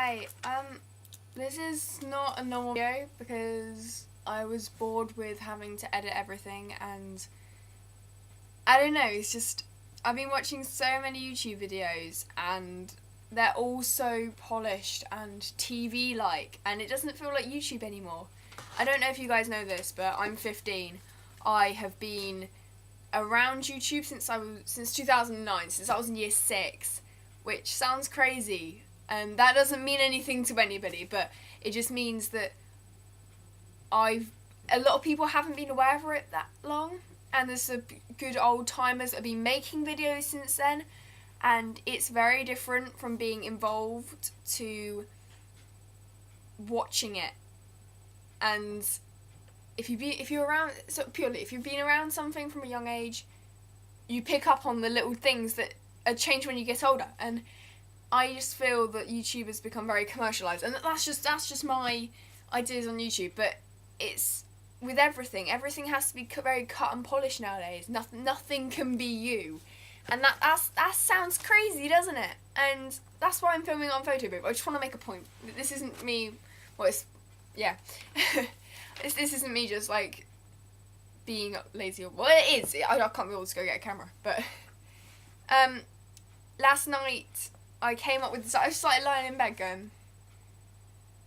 Hi, this is not a normal video because I was bored with having to edit everything, and I don't know, it's just, I've been watching so many YouTube videos and they're all so polished and TV-like, and it doesn't feel like YouTube anymore. I don't know if you guys know this, but I'm 15. I have been around YouTube since 2009, since I was in year 6, which sounds crazy. And that doesn't mean anything to anybody, but it just means that a lot of people haven't been aware of it that long, and there's some good old timers that have been making videos since then, and it's very different from being involved to watching it. And if you've been around something from a young age, you pick up on the little things that change when you get older. And I just feel that YouTube has become very commercialised, and that's just my ideas on YouTube. But it's with everything. Everything has to be very cut and polished nowadays. Nothing can be you, and that sounds crazy, doesn't it? And that's why I'm filming on photo booth. I just want to make a point. This isn't me. Well, yeah. This isn't me just like being lazy. Well, it is. I can't be able to go get a camera. But last night I came up with this. I just started lying in bed going,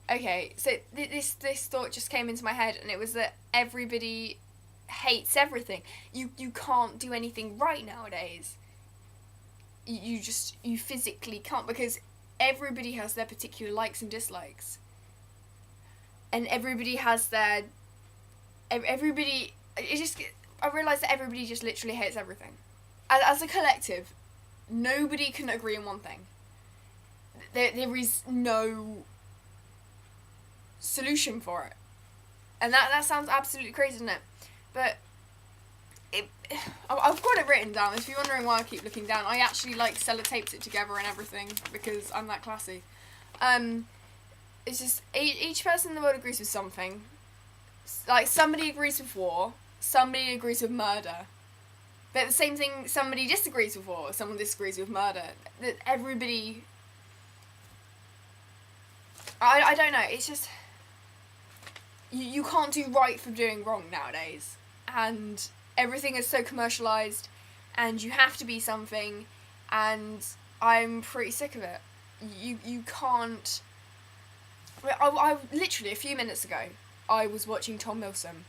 okay, so this thought just came into my head, and it was that everybody hates everything. You can't do anything right nowadays. You physically can't, because everybody has their particular likes and dislikes. And everybody has their... I realise that everybody just literally hates everything. As a collective, nobody can agree on one thing. There is no solution for it. And that sounds absolutely crazy, doesn't it? But I've got it written down. If you're wondering why I keep looking down, I actually sellotaped it together and everything because I'm that classy. It's just each person in the world agrees with something. Like, somebody agrees with war, somebody agrees with murder. But the same thing, somebody disagrees with war, someone disagrees with murder. That everybody... I don't know, it's just... You can't do right for doing wrong nowadays. And everything is so commercialised, and you have to be something, and I'm pretty sick of it. You can't... I literally, a few minutes ago, I was watching Tom Wilson,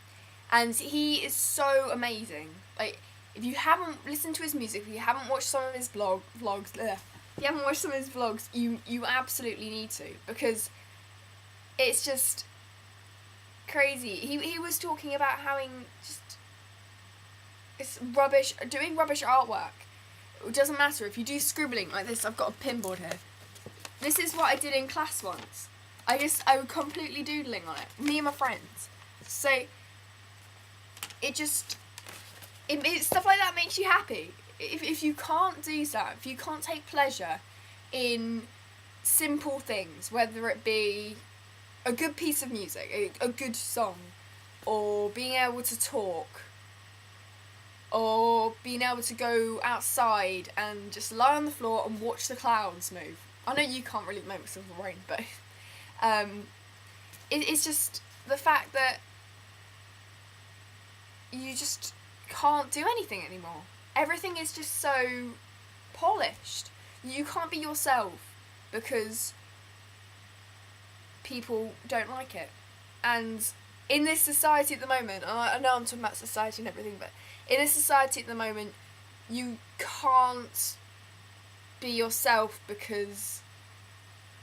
and he is so amazing. Like, if you haven't listened to his music, if you haven't watched some of his vlogs, if you haven't watched some of his vlogs, you absolutely need to, because it's just crazy. He was talking about having doing rubbish artwork. It doesn't matter if you do scribbling like this. I've got a pinboard here. This is what I did in class once. I was completely doodling on it, me and my friends. So stuff like that makes you happy. If you can't do that, if you can't take pleasure in simple things, whether it be a good piece of music, a good song, or being able to talk, or being able to go outside and just lie on the floor and watch the clouds move. I know you can't really make myself the rain, but it's just the fact that you just can't do anything anymore. Everything is just so polished. You can't be yourself because people don't like it. And in this society at the moment, and I know I'm talking about society and everything, but in this society at the moment, you can't be yourself because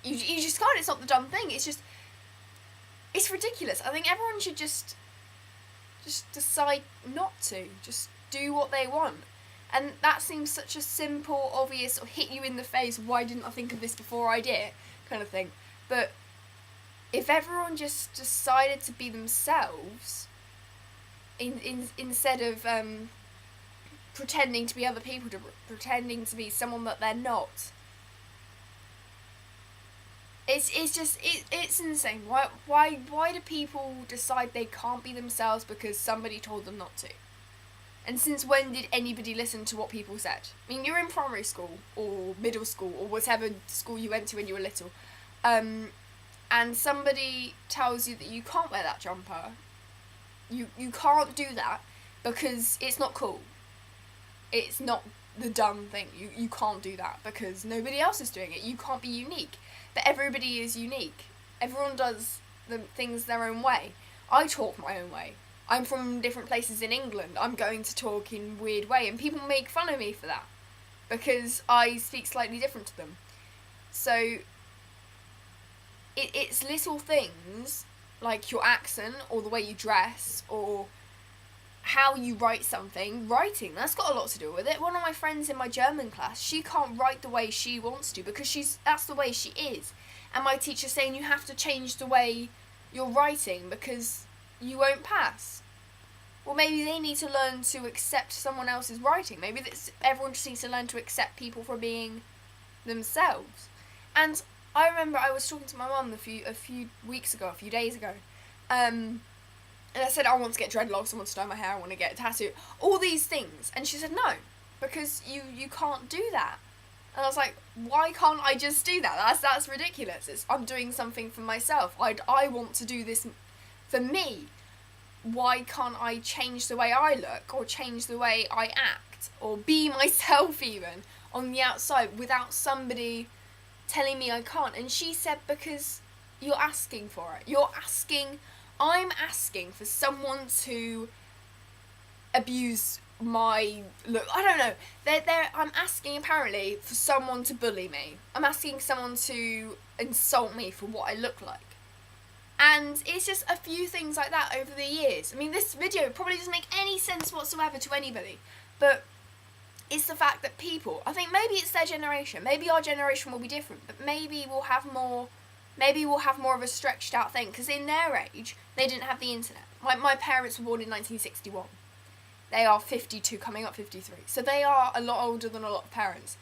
you just can't. It's not the dumb thing. It's ridiculous. I think everyone should just decide not to. Just do what they want. And that seems such a simple, obvious, or hit you in the face, why didn't I think of this before I did, kind of thing. But if everyone just decided to be themselves, instead of pretending to be other people, pretending to be someone that they're not, it's insane. Why do people decide they can't be themselves because somebody told them not to? And since when did anybody listen to what people said? I mean, you're in primary school or middle school or whatever school you went to when you were little. and somebody tells you that you can't wear that jumper, you can't do that because it's not cool. It's not the dumb thing. You can't do that because nobody else is doing it. You can't be unique. But everybody is unique. Everyone does the things their own way. I talk my own way. I'm from different places in England. I'm going to talk in a weird way, and people make fun of me for that because I speak slightly different to them. So it's little things like your accent or the way you dress or how you write something. Writing, that's got a lot to do with it. One of my friends in my German class, she can't write the way she wants to because that's the way she is. And my teacher's saying you have to change the way you're writing because you won't pass. Well, maybe they need to learn to accept someone else's writing. Maybe everyone just needs to learn to accept people for being themselves. And I remember I was talking to my mum a few days ago, and I said, I want to get dreadlocks, I want to dye my hair, I want to get a tattoo, all these things. And she said, no, because you can't do that. And I was like, why can't I just do that? That's ridiculous. I'm doing something for myself. I want to do this for me. Why can't I change the way I look or change the way I act or be myself even on the outside without somebody telling me I can't? And she said, because you're asking for it. I'm asking for someone to abuse my look. I don't know. I'm asking apparently for someone to bully me. I'm asking someone to insult me for what I look like. And it's just a few things like that over the years. I mean, this video probably doesn't make any sense whatsoever to anybody, but it's the fact that people, I think maybe it's their generation, maybe our generation will be different, but maybe we'll have more of a stretched out thing, because in their age, they didn't have the internet. My parents were born in 1961. They are 52, coming up 53. So they are a lot older than a lot of parents.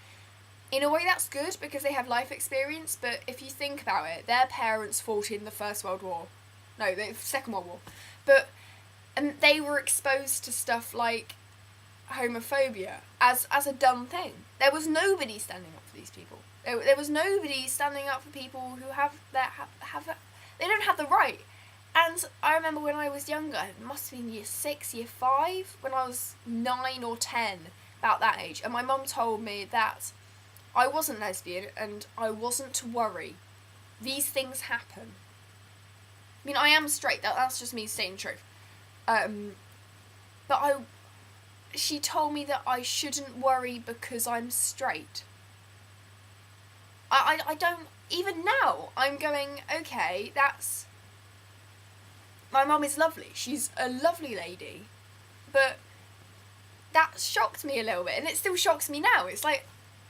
In a way, that's good because they have life experience, but if you think about it, their parents fought in the Second World War. And they were exposed to stuff like homophobia as a dumb thing. There was nobody standing up for these people. There was nobody standing up for people who they don't have the right. And I remember when I was younger, it must have been year 6, year 5, when I was 9 or 10, about that age, and my mum told me that I wasn't lesbian and I wasn't to worry. These things happen. I mean, I am straight, that's just me saying the truth. But she told me that I shouldn't worry because I'm straight. I don't, even now, I'm going, okay, my mum is lovely. She's a lovely lady. But that shocked me a little bit, and it still shocks me now. It's like,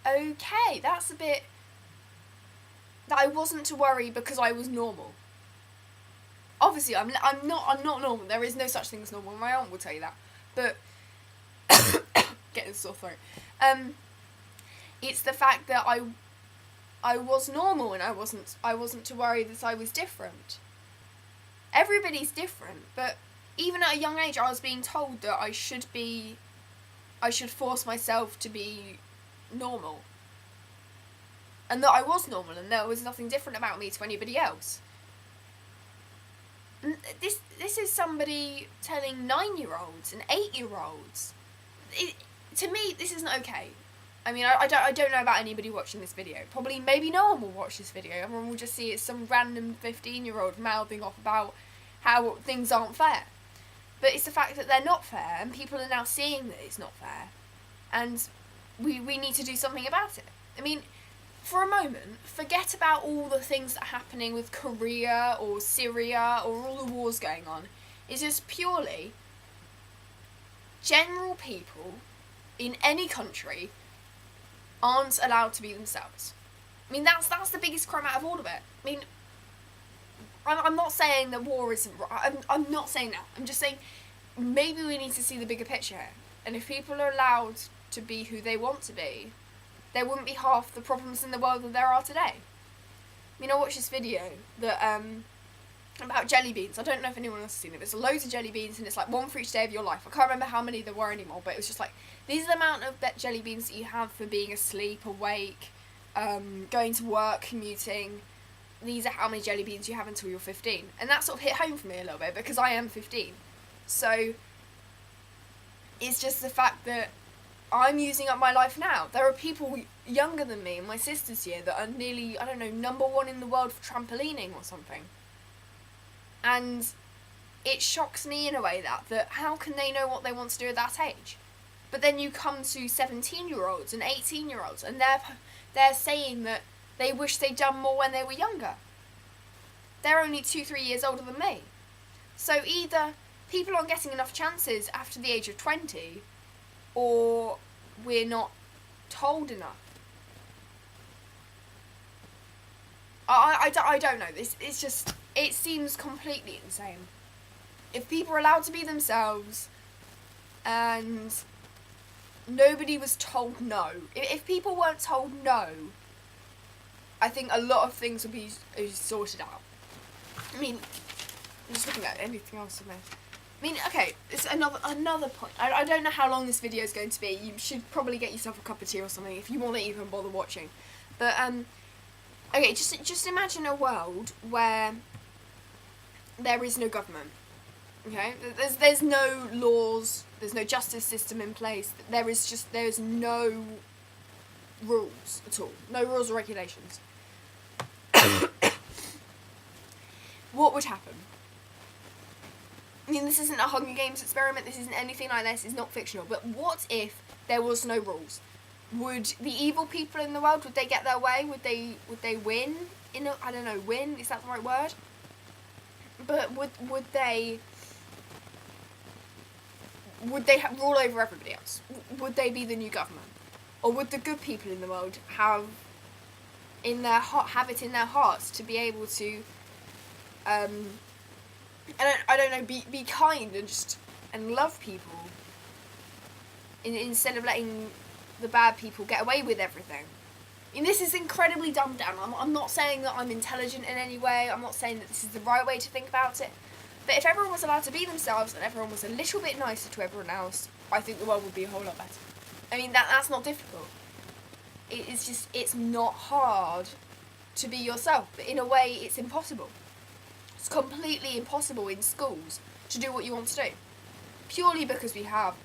okay, that's a bit, that I wasn't to worry because I was normal. Obviously, I'm not normal. There is no such thing as normal. My aunt will tell you that. But getting a sore throat. It's the fact that I was normal and I wasn't to worry that I was different. Everybody's different, but even at a young age, I was being told that I should force myself to be normal. And that I was normal and there was nothing different about me to anybody else. And this is somebody telling 9-year-olds and 8-year-olds. To me, this isn't okay. I mean, I don't know about anybody watching this video. Probably, maybe no one will watch this video. Everyone will just see it's some random 15-year-old mouthing off about how things aren't fair. But it's the fact that they're not fair, and people are now seeing that it's not fair. And we need to do something about it. I mean, for a moment, forget about all the things that are happening with Korea or Syria or all the wars going on. It's just purely general people in any country aren't allowed to be themselves. I mean, that's the biggest crime out of all of it. I mean, I'm not saying that war isn't right. I'm not saying that. I'm just saying maybe we need to see the bigger picture here. And if people are allowed to be who they want to be, there wouldn't be half the problems in the world that there are today. I mean, I watched this video that about jelly beans. I don't know if anyone else has seen it, but it's loads of jelly beans and it's like one for each day of your life. I can't remember how many there were anymore, but it was just like, these are the amount of jelly beans that you have for being asleep, awake, going to work, commuting, these are how many jelly beans you have until you're 15. And that sort of hit home for me a little bit, because I am 15. So it's just the fact that I'm using up my life now. There are people younger than me in my sister's year that are nearly, I don't know, number 1 in the world for trampolining or something. And it shocks me in a way that how can they know what they want to do at that age? But then you come to 17-year-olds and 18-year-olds, and they're saying that they wish they'd done more when they were younger. They're only 2-3 years older than me. So either people aren't getting enough chances after the age of 20, or we're not told enough. I don't know. It's just, it seems completely insane. If people are allowed to be themselves and nobody was told no, if people weren't told no, I think a lot of things would be sorted out. I mean, I'm just looking at anything else in there. I mean, okay, it's another point. I don't know how long this video is going to be. You should probably get yourself a cup of tea or something if you want to even bother watching. But okay, just imagine a world where there is no government. Okay, there's no laws, there's no justice system in place. There's no rules at all, no rules or regulations. What would happen? I mean, this isn't a Hunger Games experiment, this isn't anything like this, it's not fictional, but what if there was no rules? Would the evil people in the world, would they get their way? Would they win? I don't know, win, is that the right word? But would they rule over everybody else? Would they be the new government? Or would the good people in the world have it in their hearts to be able to I don't know, be kind and love people instead of letting the bad people get away with everything? I mean, this is incredibly dumbed down. I'm not saying that I'm intelligent in any way. I'm not saying that this is the right way to think about it. But if everyone was allowed to be themselves and everyone was a little bit nicer to everyone else, I think the world would be a whole lot better. I mean, that's not difficult. It's not hard to be yourself. But in a way, it's impossible. It's completely impossible in schools to do what you want to do. Purely because we have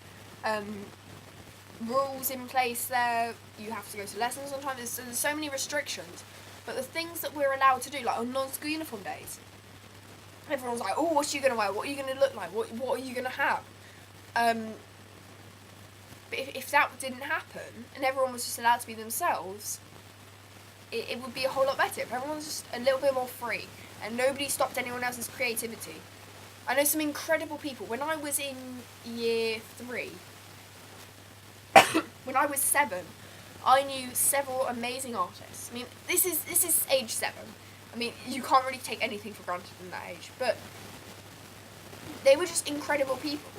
rules in place there. You have to go to lessons on time. There's so many restrictions. But the things that we're allowed to do, like on non-school uniform days, everyone's like, oh, what are you going to wear? What are you going to look like? What are you going to have? But if that didn't happen, and everyone was just allowed to be themselves, it would be a whole lot better. If everyone was just a little bit more free, and nobody stopped anyone else's creativity. I know some incredible people. When I was in year 3, when I was 7, I knew several amazing artists. I mean, this is age 7. I mean, you can't really take anything for granted in that age, but they were just incredible people.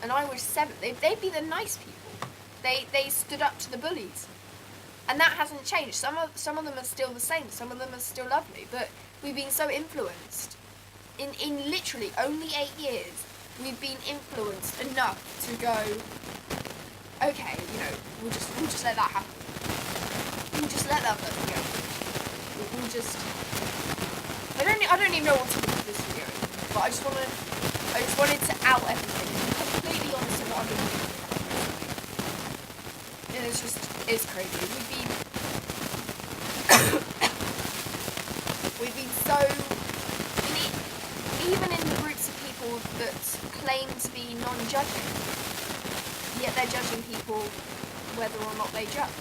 And I was 7. They'd be the nice people. They stood up to the bullies. And that hasn't changed. Some of them are still the same. Some of them are still lovely. But we've been so influenced. In literally only 8 years, we've been influenced enough to go, okay, we'll just let that happen. We'll just let that person go. We'll just. I don't even know what to do with this video, but I just wanted to out everything and be completely honest with what I've been doing. And it's crazy. We've been so, even in the groups of people that claim to be non-judging, yet they're judging people whether or not they judge.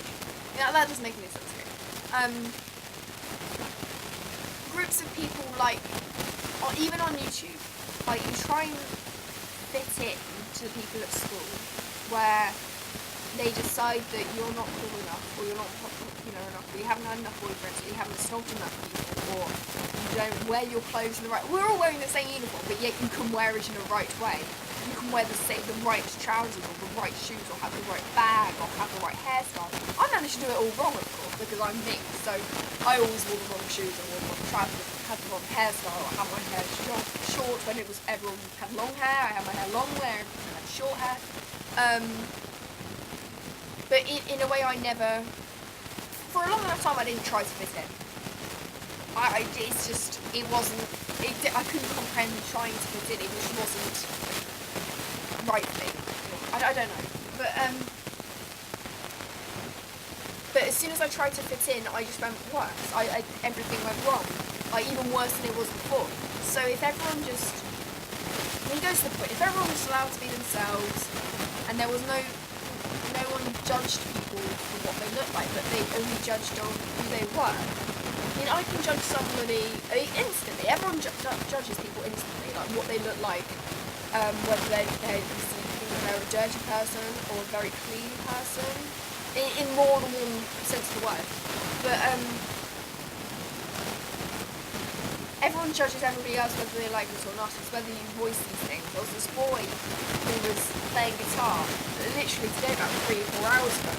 That doesn't make any sense to me. Groups of people, like, or even on YouTube, like, you try and fit in to the people at school where they decide that you're not cool enough, or you're not popular enough, or you haven't had enough boyfriends, or you haven't assaulted enough people, or you don't wear your clothes in the right. We're all wearing the same uniform, but yet you can wear it in the right way. You can wear the right trousers, or the right shoes, or have the right bag, or have the right hairstyle. I managed to do it all wrong, of course, because I'm me. So I always wore the wrong shoes, I wore the wrong trousers, had the wrong hairstyle. I had my hair short when everyone had long hair. I had my hair long when everyone had short hair. But in a way, I never, for a long enough time, I didn't try to fit in. it's just, it wasn't, I couldn't comprehend trying to fit in. It just wasn't right for me. I don't know. But as soon as I tried to fit in, I just went worse. Everything went wrong. Even worse than it was before. So if everyone just, I mean, it goes to the point, if everyone was allowed to be themselves, and there was no one judged people for what they looked like, but they only judged on who they were. I mean, I can judge somebody instantly. Everyone judges people instantly, like what they look like, whether they're a dirty person or a very clean person, in more than one sense of the word. But everyone judges everybody else whether they like it or not. It's whether you voice these things. There was this boy who was playing guitar literally today, about 3 or 4 hours ago,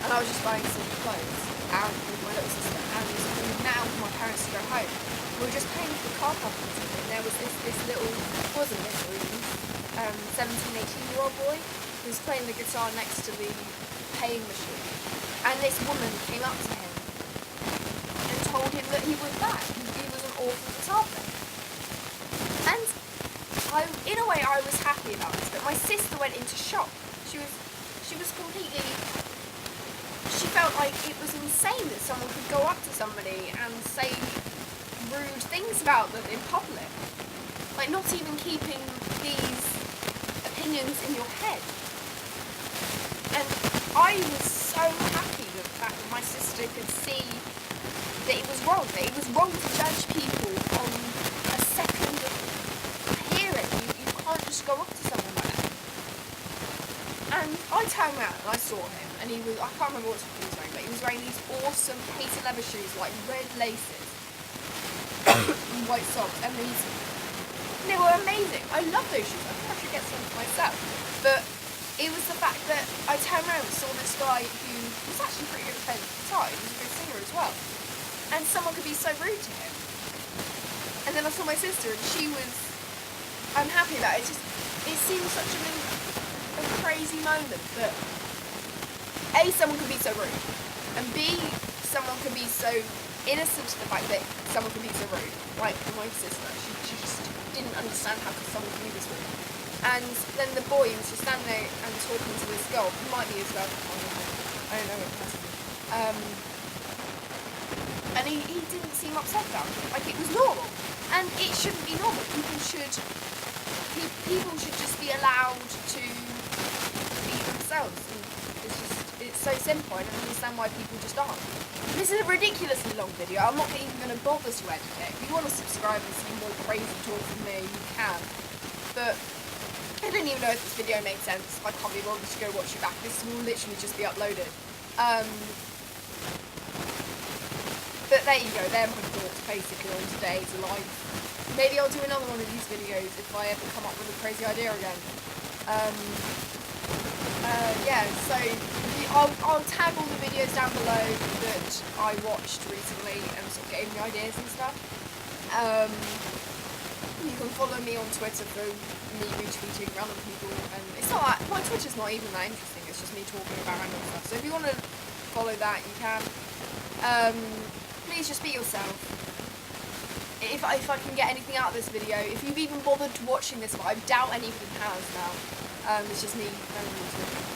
and I was just buying some clothes out with my little sister, and he was coming out with my parents to go home. We were just paying for the car park, and there was this little, wasn't little, 17, 18-year-old boy who was playing the guitar next to the paying machine, and this woman came up to him and told him that he was bad. He was an awful guitar player. And in a way, I was happy about this, but my sister went into shock. She was completely. She felt like it was insane that someone could go up to somebody and say rude things about them in public. Like, not even keeping these opinions in your head. And I was so happy with the fact that my sister could see that it was wrong. That it was wrong to judge people on a second of hearing. You can't just go up to someone like that. And I turned around and I saw him, and he was, I can't remember what he was wearing, but he was wearing these awesome patent leather shoes, like red laces, and white socks, and they were amazing. I love those shoes. I think I should get some for myself. But it was the fact that I turned around and saw this guy who was actually pretty good at playing the guitar. He was a good singer as well. And someone could be so rude to him. And then I saw my sister, and she was unhappy about it. It seemed such a crazy moment that A, someone could be so rude, and B, someone could be so innocent to the fact that someone could be so rude. Like my sister, she just didn't understand how someone could be this rude. And then the boy was just standing there and talking to this girl, who might be his girlfriend, I don't know what person. And he didn't seem upset about it. Like, it was normal. And it shouldn't be normal. People should just be allowed to be themselves. And it's so simple. I don't understand why people just aren't. This is a ridiculously long video. I'm not even going to bother to edit it. If you want to subscribe and see more crazy talk from me, you can. But I don't even know if this video made sense. I can't be bothered to go watch it back. This will literally just be uploaded. But there you go. They're my thoughts basically on today's life. Maybe I'll do another one of these videos if I ever come up with a crazy idea again. Yeah, so I'll tag all the videos down below that I watched recently and sort of gave me ideas and stuff. You can follow me on Twitter for me retweeting random people, and it's not that, my Twitter's not even that interesting, it's just me talking about random stuff. So if you want to follow that, you can. Please just be yourself. If I can get anything out of this video, if you've even bothered watching this, but I doubt anybody has now. It's just me randomly talking.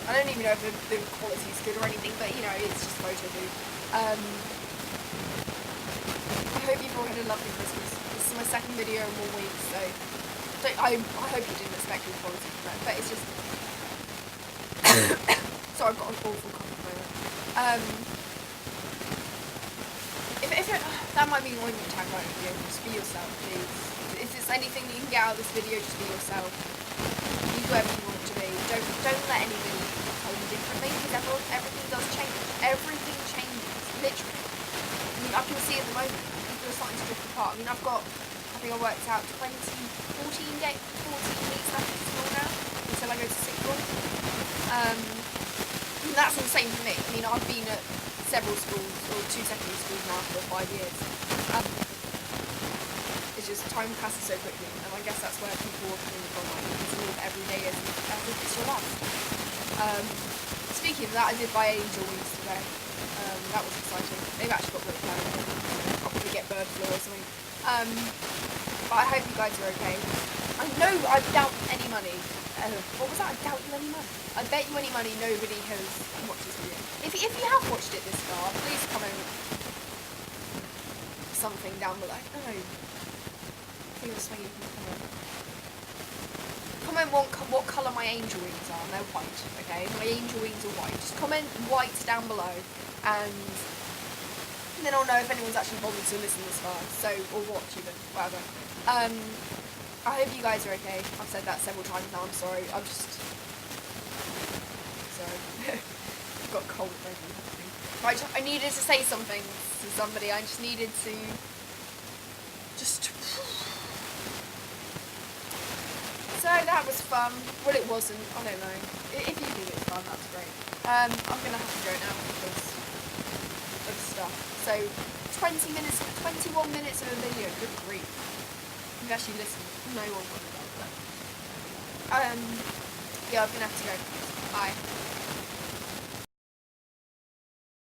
I don't even know if the quality's good or anything, but you know, it's just photo booth. I hope you've all had a lovely Christmas. This is my second video in 1 week, so I hope you didn't expect good quality from that, but it's just sorry, I've got an awful cough at the moment. If that might be one you tag right video, just be yourself, please. If there's anything that you can get out of this video, just be yourself. Be whoever you want to be. Don't let anybody tell you differently, because everything does change. Everything changes, literally. I mean, I can see at the moment, people are starting to drift apart. I mean, I think I worked out 14 weeks left at school now, until I go to sixth form. And that's insane for me. I mean, I've been at several schools, or 2 secondary schools now for 5 years. It's just, time passes so quickly, and I guess that's where people are coming from, like, to live every day as if it's your last. Speaking of that, I did buy Angel Wings today. That was exciting. They've actually got really bad. I'll probably get bird flu or something. But I hope you guys are okay. I know I doubt any money. What was that? I doubt you any money. I bet you any money nobody has watched this video. If you have watched it this far, please comment something down below. I don't know. Feel swinging from the camera. Comment what colour my angel wings are. They're white, okay? My angel wings are white. Just comment white down below, and then I'll know if anyone's actually bothered to listen this far. So, or watch even, whatever. I hope you guys are okay. I've said that several times now. I'm sorry. I'm just sorry. I've got a cold. I needed to say something to somebody. I just needed to just. So that was fun. Well, it wasn't. I don't know. If you think it's fun, that's great. I'm gonna have to go now because of stuff. So 21 minutes of a video. Good grief. You've actually listened. No one would have done that. Yeah, I'm gonna have to go. Bye.